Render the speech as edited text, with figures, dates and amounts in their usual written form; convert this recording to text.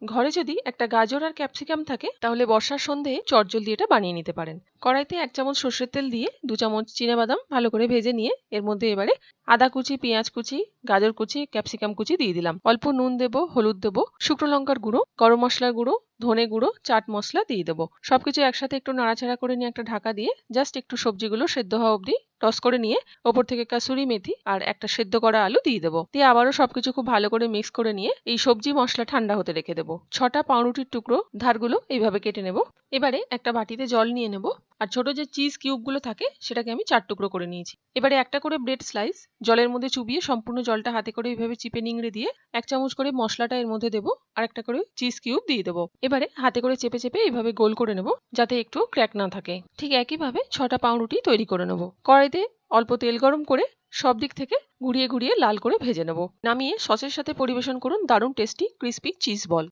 ঘরে যদি একটা গাজর আর ক্যাপসিকাম থাকে তাহলে বর্ষার সন্ধে চটজলদি এটা বানিয়ে নিতে পারেন। কড়াইতে 1 চামচ সর্ষের তেল দিয়ে 2 চামচ চিনেবাদাম ভালো করে ভেজে নিয়ে এর মধ্যে এবারে আদা কুচি, পেঁয়াজ কুচি, গাজর কুচি, ক্যাপসিকাম কুচি দিয়ে দিলাম। অল্প নুন দেবো, হলুদ দেবো, শুকনো লঙ্কার গুঁড়ো, গরম মশলার গুঁড়ো, ধনে গুঁড়ো, চাট মশলা দিয়ে দেবো। সবকিছু একসাথে একটু নাড়াচাড়া করে নিয়ে একটা ঢাকা দিয়ে জাস্ট একটু সবজিগুলো সেদ্ধ হওয়া অবধি টস করে নিয়ে ওপর থেকে কাসুরি মেথি আর একটা সেদ্ধ করা আলু দিয়ে দেবো। দিয়ে আবারও সবকিছু খুব ভালো করে মিক্স করে নিয়ে এই সবজি মশলা ঠান্ডা হতে রেখে দেবো। 6টা পাউরুটির টুকরো ধারগুলো এইভাবে কেটে নেব। এবারে একটা বাটিতে জল নিয়ে নেব আর ছোট যে চিজ কিউবগুলো থাকে সেটাকে আমি 4 টুকরো করে নিয়েছি। এবারে একটা করে ব্রেড স্লাইস জলের মধ্যে চুবিয়ে সম্পূর্ণ জলটা হাতে করে এইভাবে চিপে নিংড়ে দিয়ে 1 চামচ করে মশলাটা এর মধ্যে দেবো আর একটা করে চিজ কিউব দিয়ে দেবো। এবারে হাতে করে চেপে চেপে এইভাবে গোল করে নেব যাতে একটু ক্র্যাক না থাকে। ঠিক একইভাবে 6টা পাউরুটি তৈরি করে নেব। কড়াইতে অল্প তেল গরম করে সব দিক থেকে ঘুরিয়ে ঘুরিয়ে লাল করে ভেজে নেব। নামিয়ে সসের সাথে পরিবেশন করুন দারুণ টেস্টি ক্রিসপি চিজ বল।